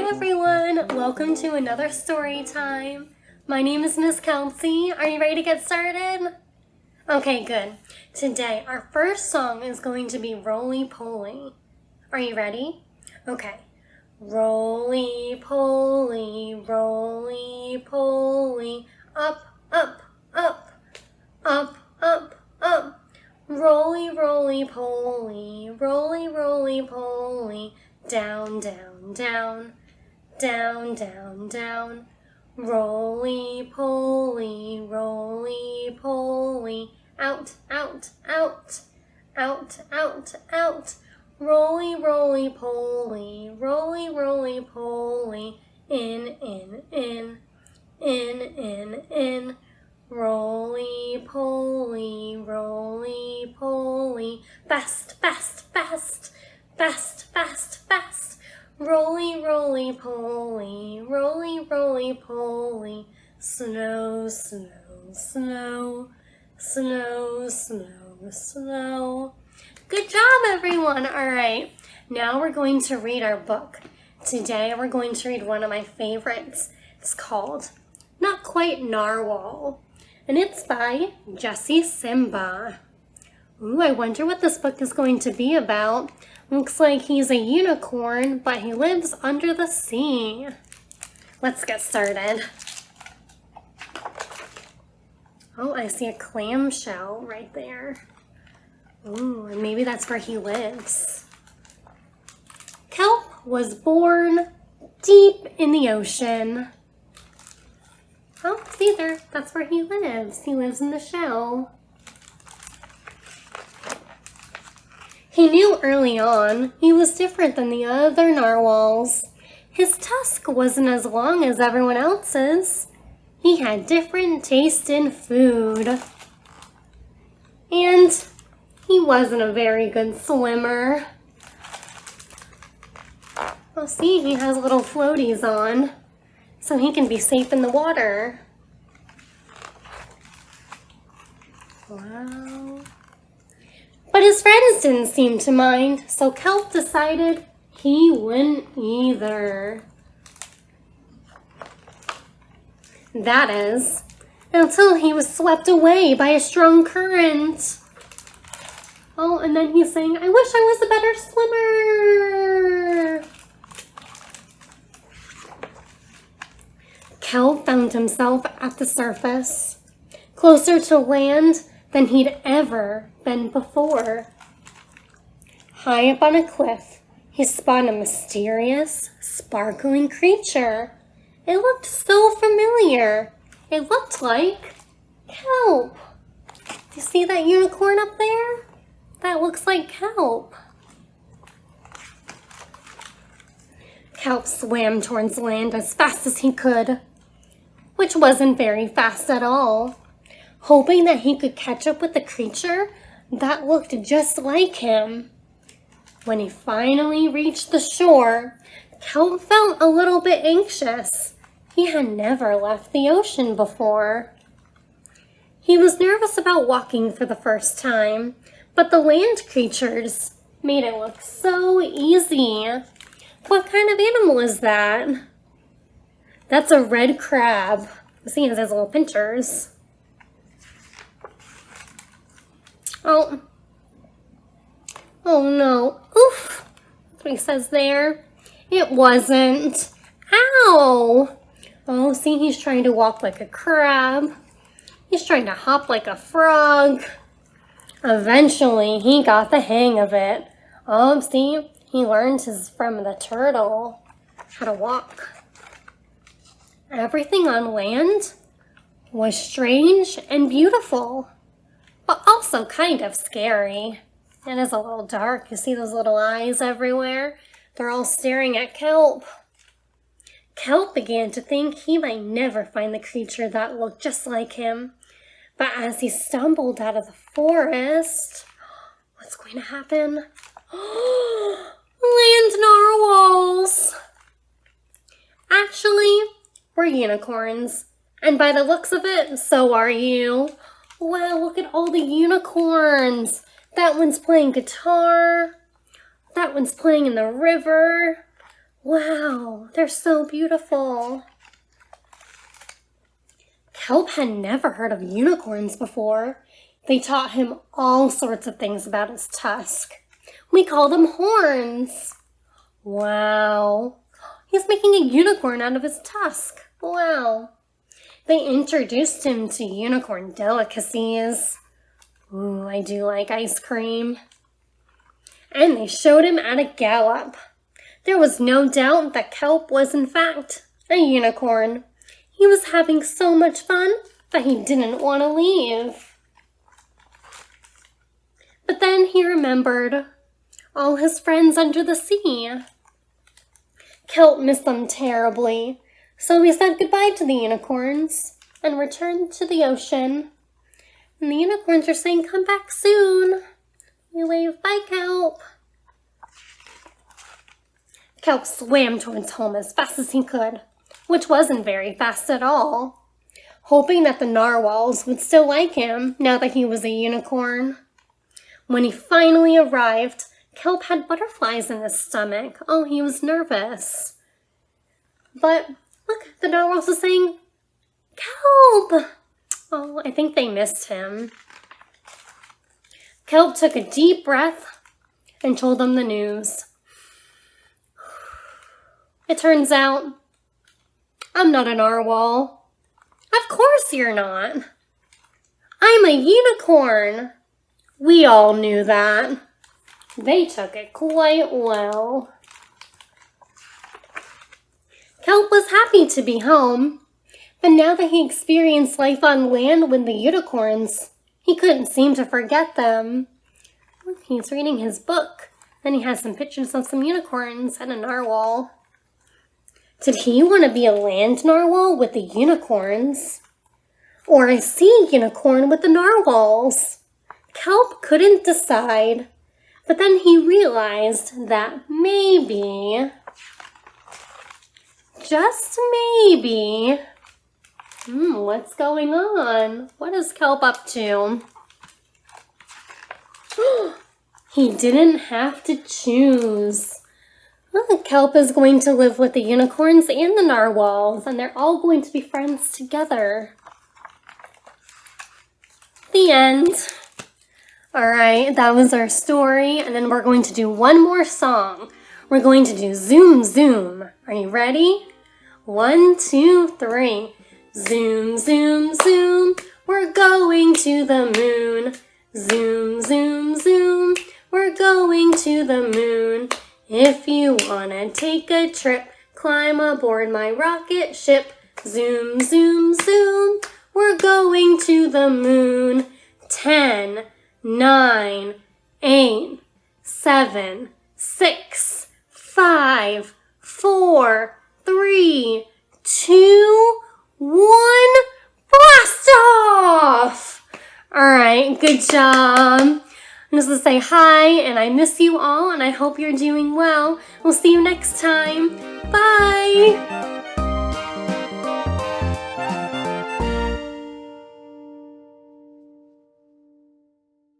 Hello everyone! Welcome to another story time. My name is Miss Kelsey. Are you ready to get started? Okay, good. Today, our first song is going to be Roly Poly. Are you ready? Okay. Roly poly, roly poly, up, up, up, up, up, up. Roly, roly poly, roly, roly poly, down, down, down, down, down, down. Roly poly, roly poly, out, out, out, out, out, out. Roly, roly poly, roly, roly poly, in, in, in, in, in, in. Roly poly, roly poly, fast, fast, fast, fast, fast, fast. Roly, roly poly, roly, roly poly, snow, snow, snow, snow, snow, snow. Good job, everyone. All right, now we're going to read our book. Today we're going to read one of my favorites. It's called Not Quite Narwhal, and it's by Jessie Simba. Ooh, I wonder what this book is going to be about. Looks like he's a unicorn, but he lives under the sea. Let's get started. Oh, I see a clamshell right there. Ooh, and maybe that's where he lives. Kelp was born deep in the ocean. Oh, see there, that's where he lives. He lives in the shell. He knew early on he was different than the other narwhals. His tusk wasn't as long as everyone else's. He had different taste in food. And he wasn't a very good swimmer. Oh, see, he has little floaties on, so he can be safe in the water. Wow. But his friends didn't seem to mind, so Kelp decided he wouldn't either. That is, until he was swept away by a strong current. Oh, and then he's saying, I wish I was a better swimmer. Kelp found himself at the surface, closer to land than he'd ever been before. High up on a cliff, he spotted a mysterious, sparkling creature. It looked so familiar. It looked like Kelp. Do you see that unicorn up there? That looks like Kelp. Kelp swam towards land as fast as he could, which wasn't very fast at all, hoping that he could catch up with the creature that looked just like him. When he finally reached the shore, Kelp felt a little bit anxious. He had never left the ocean before. He was nervous about walking for the first time, but the land creatures made it look so easy. What kind of animal is that? That's a red crab. See, he has his little pinchers. Oh no. Oof. That's what he says there. It wasn't. Ow. Oh, see, he's trying to walk like a crab. He's trying to hop like a frog. Eventually, he got the hang of it. Oh, see, he learned from the turtle how to walk. Everything on land was strange and beautiful, but also kind of scary. It is a little dark. You see those little eyes everywhere? They're all staring at Kelp. Kelp began to think he might never find the creature that looked just like him. But as he stumbled out of the forest, what's going to happen? Land narwhals! Actually, we're unicorns. And by the looks of it, so are you. Wow, look at all the unicorns. That one's playing guitar. That one's playing in the river. Wow, they're so beautiful. Kelp had never heard of unicorns before. They taught him all sorts of things about his tusk. We call them horns. Wow. He's making a unicorn out of his tusk. Wow. They introduced him to unicorn delicacies. Ooh, I do like ice cream. And they showed him at a gallop. There was no doubt that Kelp was in fact a unicorn. He was having so much fun that he didn't want to leave. But then he remembered all his friends under the sea. Kelp missed them terribly, so he said goodbye to the unicorns and returned to the ocean. And the unicorns are saying, "Come back soon." We wave, "Bye, Kelp." Kelp swam towards home as fast as he could, which wasn't very fast at all, hoping that the narwhals would still like him now that he was a unicorn. When he finally arrived, Kelp had butterflies in his stomach. Oh, he was nervous. But look, the narwhals are saying, "Kelp!" Oh, I think they missed him. Kelp took a deep breath and told them the news. It turns out, I'm not a narwhal. Of course you're not. I'm a unicorn. We all knew that. They took it quite well. Kelp was happy to be home, but now that he experienced life on land with the unicorns, he couldn't seem to forget them. He's reading his book, and he has some pictures of some unicorns and a narwhal. Did he want to be a land narwhal with the unicorns? Or a sea unicorn with the narwhals? Kelp couldn't decide, but then he realized that maybe, just maybe, what's going on? What is Kelp up to? He didn't have to choose. Kelp is going to live with the unicorns and the narwhals, and they're all going to be friends together. The end. All right, that was our story, and then we're going to do one more song. We're going to do Zoom Zoom. Are you ready? 1, 2, 3. Zoom, zoom, zoom. We're going to the moon. Zoom, zoom, zoom. We're going to the moon. If you wanna take a trip, climb aboard my rocket ship. Zoom, zoom, zoom. We're going to the moon. 10, 9, 8, 7, 6, 5, 4, 3, 2, 1. Blast off! Alright, good job. I'm just going to say hi, and I miss you all, and I hope you're doing well. We'll see you next time. Bye!